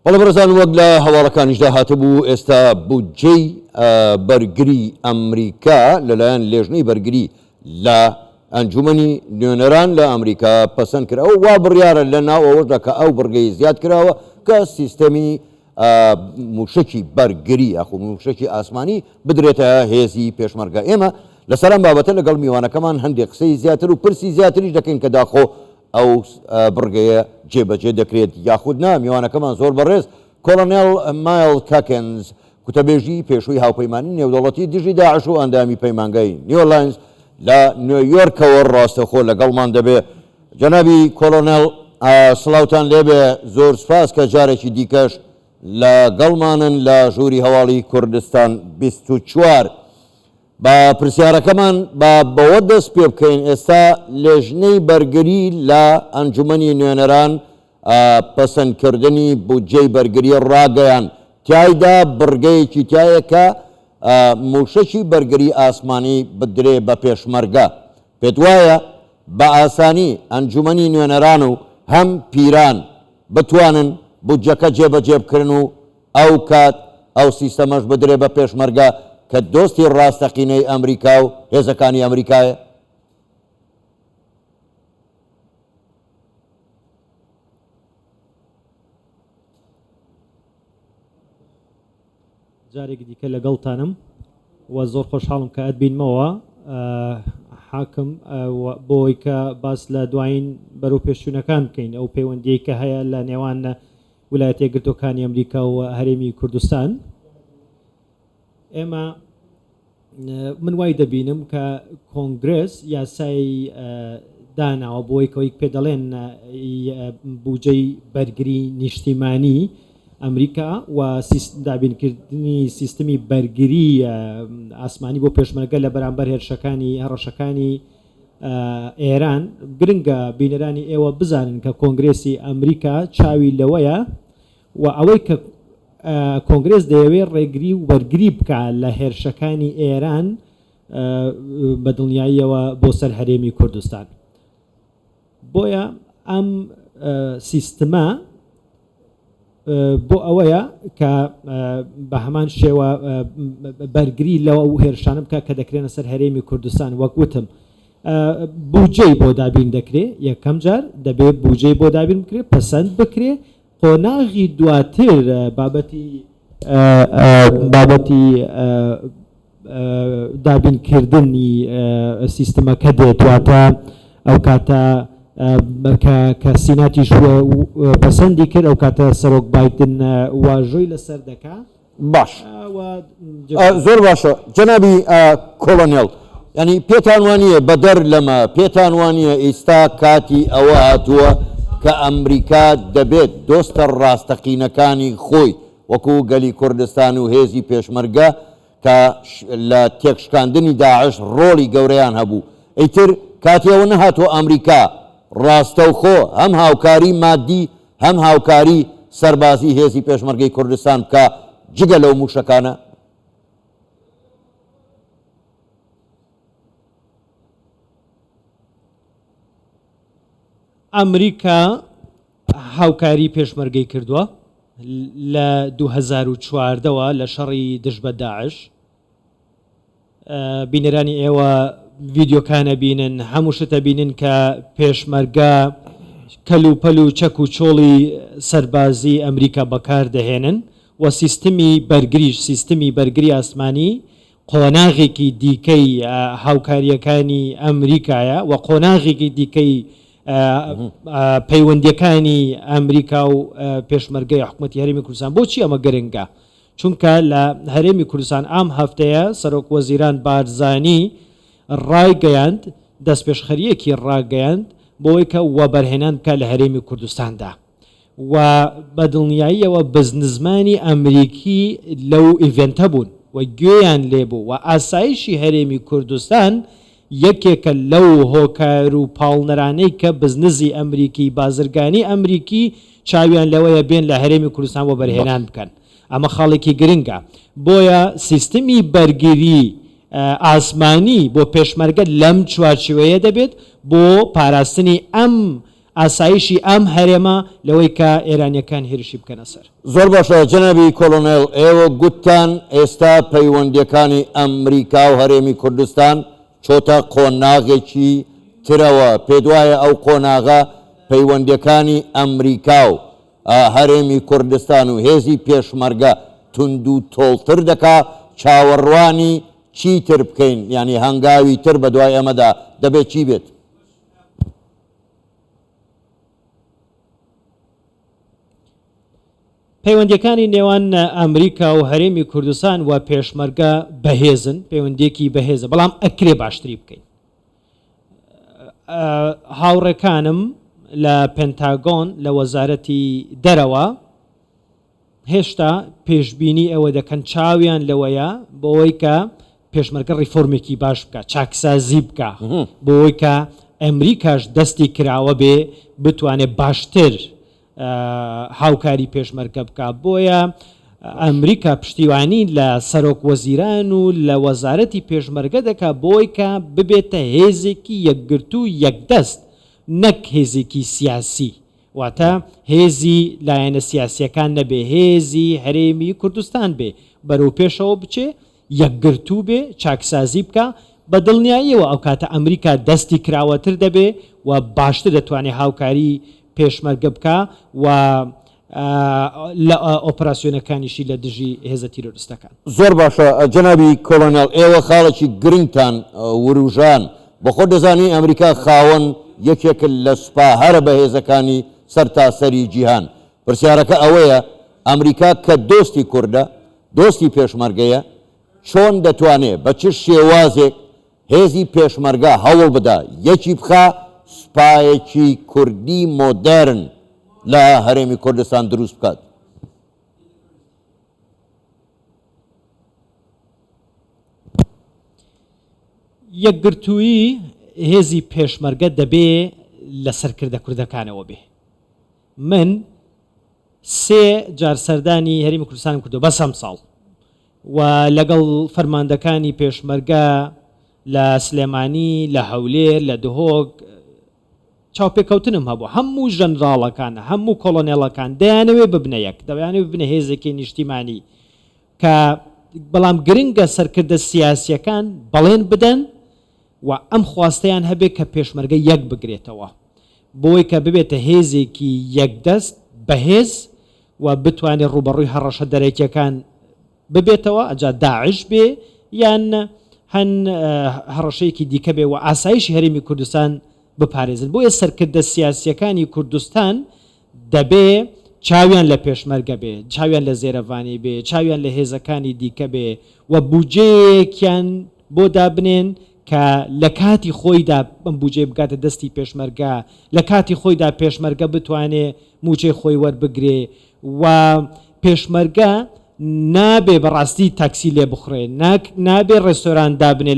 بەڵێ بەڕێزان وەک لە هەواڵەکانیشدا هاتبوو ئێستا بودجەی بەرگری ئەمریکا لەلایەن لێژنەی بەرگری لە ئەنجومەنی نوێنەران لە ئەمریکا پەسەند کراوە وا بڕیارە لە ناو ئەوەشدا کە ئەو بڕگەی زیاد کراوە کە سیستەمی موشکی بەرگری یاخو موشکی ئاسمانی بدرێتە هێزی پێشمەرگە. ئێمە لەسەر ئەم بابەتە لەگەڵ میوانەکەمان هەندێک قسەی زیاتر و پرسی زیاتریش دەکەین کە داخۆ ئەو بڕگەیە جێبەجێ دەکرێت یاخود نا. میوانەکەمان زۆر بەڕێز کۆلۆنێل مایل کاکەنز کوتەبێژی پێشووی هاوپەیمانی نێودەوڵەتی دژی داعش و ئەندامی پەیمانگای نیولاینز لە نیویۆرکەوە ڕاستەخۆ لەگەڵمان دەبێ. جەنابی کۆلۆنێل سڵاوتان لێبێ، زۆر سپاس کە جارێکی دیکەش لەگەڵمانن لە ژووری هەواڵی کوردستان 24. بە پرسیارەکەمان بەوە دەست پێ بکەین ئێستا لێژنەی بەرگری لە ئەنجومەنی نوێنەران پەسەندکردنی بودجەی بەرگری ڕاگەیان تایدا بڕگەیەکی تایە کە موشەکی بەرگری ئاسمانی بدرێ بە پێشمەرگە. پێت وایە بە ئاسانی ئەنجومەنی نوێنەران و هەم پیران بتوانن بودجەکە جێبەجێ بکردن و ئەو کات ئەو سیستەمەش بدرێ بە پێشمەرگە کە دۆستی ڕاستەقینەی ئەمریکا و هێزەکانی ئەمریکایە؟ جارێکی دیکە لەگەڵتانم و زۆر خۆشحاڵم کە ئەتبینمەوە حاکم بۆی کە باس لە دوایین بەرەو پێشچوونەکان بکەین ئەو پەیوەندیەی کە هەیە لە نێوان ویلایەتە یەکگرتووەکانی ئەمریکا و هەرێمی کوردستان. ئێمە من وای دەبینم کە کۆنگرس یاسای داناوە بۆی کەوەی پێ دەڵێن بودجەی بەرگری نیشتیمانی ئەمریکا و دابینکردنی سیستمی بەرگری ئاسمانی بۆ پێشمەرگە لە بەرامبەر هێرشەکانی ئێران گرنگە بینەرانی ئێوە بزانن کە کۆنگرێسی ئەمریکا چاوی لەوەیە و ئەوەی کە کۆنگرێس دەیەوێت ڕێگری و وەرگری بکە لە هێرشەکانی ئێران بە دڵنیاییەوە بۆ سەر هەرێمی کوردستان. بۆیە ئەم سیستەمە بۆ ئەوەیە کە بە هەمان شێوە بەرگری لەوە و هێرشانە بکە کە دەکرێنە سەر هەرێمی کوردستان. وەک وتم بودجەی بۆ دابین دەکرێت، یەکەم جار دەبێت بودجەی بۆ دابین بکرێت، پەسەند بکرێت، قۆناغی دواتر بابەتی دابینکردنی سیستەمەکە دێت دواتە ئەو کاتە کە سیناتیش پەسەندی کرد ئەو کاتە سەرۆک بایدن واژۆی لەسەر دەکا. باش زۆر باشە جەنابی کۆلۆنێل، ینی پێتان وانییە بەدەر لەمە پێتان وانییە ئێستا کاتی ئەوە هاتووە کە ئەمریکا دەبێت دۆستە ڕاستەقینەکانی خۆی وەکو گەلی کوردستان و هێزی پێشمەرگە کە لە تێکشکاندنی داعش ڕۆڵی گەورەیان هەبوو، ئەیتر کاتیەوە نەهاتوە ئەمریکا ڕاستەوخۆ هەم هاوکاری مادی هەم هاوکاری سەربازی هێزی پێشمەرگەی کوردستان بکە جگە لەو موشەکانە؟ ئەمریکا هاوکاری پێشمەرگەی کردووە لە 2014ەوە لە شەڕی دژ بە داعش. بینەرانی ئێوە ڤیدیۆکانە بینن، هەموو شتە بینن کە پێشمەرگە کەلوپەل و چەک و چۆڵی سەربازی ئەمریکا بەکار دەهێنن و سیستمی بەرگری ئاسمانی قۆناغێکی دیکەی هاوکاریەکانی ئەمریکایە و قۆناغێکی دیکەی پەیوەندیەکانی ئەمریکا و پێشمەرگەی حکوومەتی هەرێمی کوردستان. بۆچی ئەمە گرنگە؟ چونکە لە هەرێمی کوردستان ئام هەفتەیە سەرۆک وەزیران بارزانی ڕایگەیاند، دەستپێشخەریەکی ڕاگەیاند بۆی کە وەبەرهێنان بکە لە هەرێمی کوردستاندا و بە دڵنیاییەوە بزنزمانی ئەمریکی لەو ئیڤێنتە بوون و گوێیان لێبوو و ئاسایشی هەرێمی کوردستان یەکێکە لەو هۆکار و پاڵنەرانەی کە بزنزی ئەمریکی بازرگانی ئەمریکی چاویان لەوەیە بێن لە هەرێمی کوردستان وەبەرهێنان بکەن. ئەمە خاڵێکی گرنگە. بۆیە سیستمی بەرگری ئاسمانی بۆ پێشمەرگە لەم چوارچوەیە دەبێت بۆ پاراستنی ئەم ئاسایشی ئەم هەرێمە لەوەی کە ئێرانیەکان هێرشی بکەنە سەر. زۆر باشە جەنابی کۆلۆنێل، ئێوە گوتتان ئێستا پەیوەندیەکانی ئەمریکا و هەرێمی کوردستان چۆتە قۆناغێکی ترەوە. پێت وایە ئەو قۆناغە پەیوەندیەکانی ئەمریکا و هەرێمی کوردستان و هێزی پێشمەرگە تند و تۆڵتر دەکا، چاوەڕوانی چی تر بکەین؟ یعنی هەنگاوی تر بە دوای ئەمەدا دەبێت چی بێت؟ پەیوەندیەکانی نێوان ئەمریکا و هەرێمی کوردستان و پێشمەرگە بەهێزن، پەیوەندیەکی بەهێزە، بەڵام ئەکرێ باشتری بکەین. هاوڕێکانم لە پێنتاگۆن لە وەزارەتی دەرەوە هێشتا پێشبینی ئەوە دەکەن چاویان لەوەیە بۆەوەی کە پێشمەرگە ڕیفۆرمێکی باش بکە، چاکسازی بکە، بۆەوەی کە ئەمریکاش دەستی کراوە بێ بتوانێت باشتر هاوکاری پێشمەرگە بکە. بۆیە ئەمریکا پشتیوانی لە سەرۆک وەزیران و لە وەزارەتی پێشمەرگە دەکا بۆی کە ببێتە هێزێکی یەکگرتو و یەکدەست، نەک هێزێکی سیاسی، واتە هێزی لایەنە سیاسیەکان نەبێ، هێزی هەرێمی کوردستان بێ، بەرەو پێشەوە بچێ، یەکگرتو بێ، چاکسازی بکە. بە دڵنیاییەوە ئەو کاتە ئەمریکا دەستی کراوەتر دەبێ و باشتر دەتوانێت هاوکاری پێشمەرگە بکە و لە ئۆپراسیۆنەکانیشی لە دژی هێزە تیرۆریستەکان. زۆر باشە جەنابی کۆلۆنێل، ئێوە خاڵێکی گرنگتان وروژان، بەخۆ دەزانی ئەمریکا خاوەن یەکێک لە سوپاهەرە بە هێزەکانی سەرتاسەری جیهان. پرسیارەکە ئەوەیە ئەمریکا کە دۆستی کوردە، دۆستی پێشمەرگەیە، چۆن دەتوانێت بە چ شێوازێک هێزی پێشمەرگە هەوڵ بدە یەکی بخە سوپایەکی کوردی مۆدەرن لە هەرێمی کوردستان دروست بکات؟ یەکگرتووی هێزی پێشمەرگە دەبێ لە سەرکردە کوردەکانەوە بێ. من 3 جار سەردانی هەرێمی کوردستانم کردو بە سەم ساڵ و لەگەڵ فەرماندەکانی پێشمەرگە لە سلێمانی، لە هەولێر، لە دهۆک چاوپێکەوتنم هەبوو. هەموو ژەنراڵەکان، هەموو کۆڵۆنێڵەکان دەیانەوێ ببنە یەک، دەیانەوێ ببنە هێزێکی نیشتیمانی کە بەڵام گرنگە سەرکردە سیاسیەکان بەڵێن بدەن و ئەم خواستەیان هەبێ کە پێشمەرگە یەک بگرێتەوە بۆی کە ببێتە هێزێکی یەکدەست بەهێز و بتوانێت ڕوبەڕووی هەڕەشە دەرەکیەکان ببێتەوە، ئەجا داعش بێ یان هەن هەڕەشەیەکی دیکە بێ و ئاسایشی هەرێمی کوردستان بپارێزن. بۆیە سەرکردە سیاسیەکانی کوردستان دەبێ چاویان لە پێشمەرگە بێ، چاویان لە زێرەڤانی بێ، چاویان لە هێزەکانی دیکە بێ و بودجەیەکیان بۆ دابنێن کە لە کاتی خۆیدا ئەم بودجێ بگاتە دەستی پێشمەرگە، لە کاتی خۆیدا پێشمەرگە بتوانێت موچەی خۆی وەربگرێ و پێشمەرگە نابێ بەڕاستی تاکسی لێ بخڕێ، نابێ ڕێستۆران دابنێ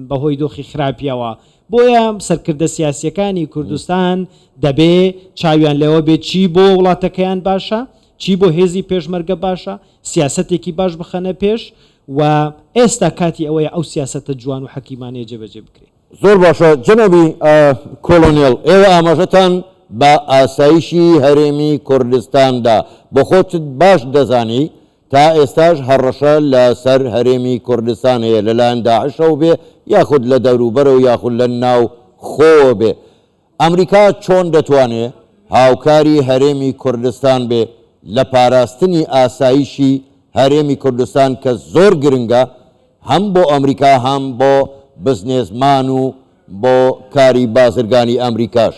بەهۆی دۆخی خراپیەوە. بۆیە سەرکردە سیاسیەکانی کوردستان دەبێ چاویان لەوە بێت چی بۆ وڵاتەکەیان باشە، چی بۆ هێزی پێشمەرگە باشە، سیاسەتێکی باش بخەنە پێش و ئێستا کاتی ئەوەیە ئەو سیاسەتە جوان و حەکیمانەیە جێبەجێ بکرێت. زۆر باشە جەنابی کۆلۆنێڵ، ئێوە ئاماژەتان بە ئاسایشی هەرێمی کوردستاندا بۆ خۆتت باش دەزانی تا ئێستاش هەڕەشە لەسەر هەرێمی کوردستان هەیە لەلایەن داعشەوە بێ یاخود لە دەوروبەرە و یاخود لە ناو خۆوە بێ. ئەمریکا چۆن دەتوانێت هاوکاری هەرێمی کوردستان بێ لە پاراستنی ئاسایشی هەرێمی کوردستان کە زۆر گرنگە هەم بۆ ئەمریکا هەم بۆ بزنێزمان و بۆ کاری بازرگانی ئەمریکاش؟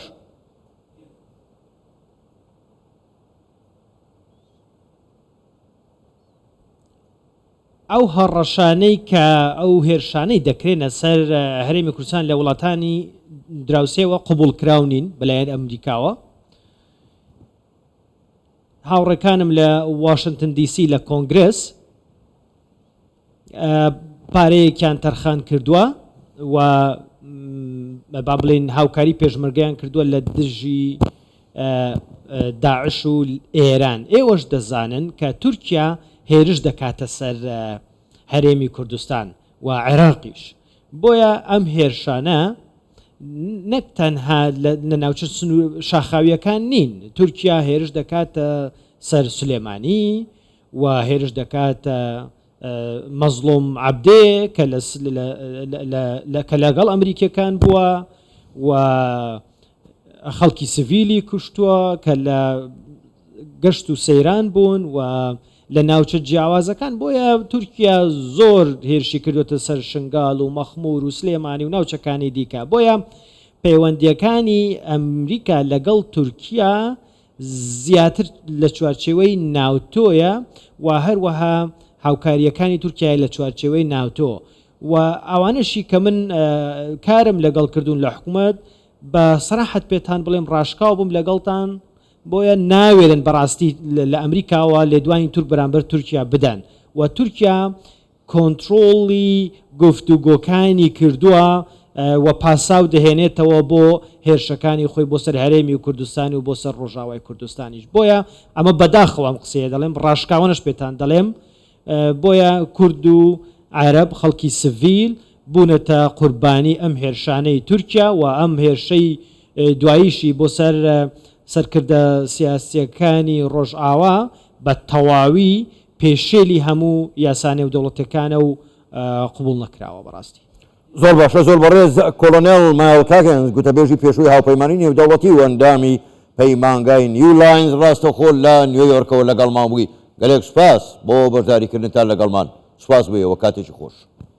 ئەو هەڕەشانەی کە ئەو هێرشانەی دەکرێنە سەر هەرێمی کوردستان لە وڵاتانی دراوسێەوە قوبوڵ کراونین بەلایەن ئەمریکاوە. هاوڕێکانم لە واشنگتن دیسی لە کۆنگرس پارەیەکیان تەرخان کردووە و با بڵێن هاوکاری پێشمەرگەیان کردووە لە دژی داعش و ئێران. ئێوەش دەزانن کە تورکیا هێرش دەکاتە سەر هەرێمی کوردستان و عێراقیش. بۆیە ئەم هێرشانە نەک تەنها لە ناوچە شاخاویەکان نین. تورکیا هێرش دەکاتە سەر سلێمانی و هێرش دەکاتە مەزلوم عەبدێ کە لەگەڵ ئەمریکیەکان بووە و خەڵکی سڤیلی کوشتووە کە لە گەشت و سەیران بوون و لە ناوچە جیاوازەکان. بۆیە تورکیا زۆر هێرشی کردوتە سەر شنگال و مەخمور و سلێمانی و ناوچەکانی دیکە. بۆیە پەیوەندیەکانی ئەمریکا لەگەڵ تورکیا زیاتر لە چوارچێوەی ناوتۆیە و هەروەها هاوکاریەکانی تورکیای لە چوارچێوەی ناوتۆ و ئەوانشی کە من کارم لەگەڵ کردوون لە حکوومەت بە سەراحەت پێتان بڵێم ڕاشکاو بووم لەگەڵتان. بۆیە ناوێرن بەڕاستی لە ئەمریکاوە لێ دوانی تورک بەرامبەر تورکیا بدەن و تورکیا کۆنتترۆڵی گفتوگۆکانی کردووە و پاساو دەهێنێتەوە بۆ هێرشەکانی خۆی بۆ سەر هەرێمی و کوردستانی و بۆ سەر ڕۆژاوای کوردستانیش. بۆیە ئەمە بەداخەوەم قسەیە دەڵێم ڕاشکاوانش پێتان دەڵێم. بۆیە کورد و عەرەب خەڵکی سڤیل بوونەتە قوربانی ئەم هێرشانەی تورکیا و ئەم هێرشەی دواییشی بۆ سەرکردە سیاسیەکانی ڕۆژئاوا بە تەواوی پێشێلی هەموو یاسانێ و دەوڵەتەکانە و قبول نەکراوە. بەڕاستی زۆر باشە، زۆر بەڕێز کۆلۆنێل مایڵ کاگەنز گوتەبێژی پێشووی هاوپەیمانی نێودەوڵەتی و ئەندامی پەیمانگای نیو لاینز ڕاستەخۆ لە نیویۆرکەوە لەگەڵمان بووی. گەلێک سوپاس بۆ بەشداریکردنتان لەگەڵمان. سوپاس بێەوە، کاتێکی خۆش.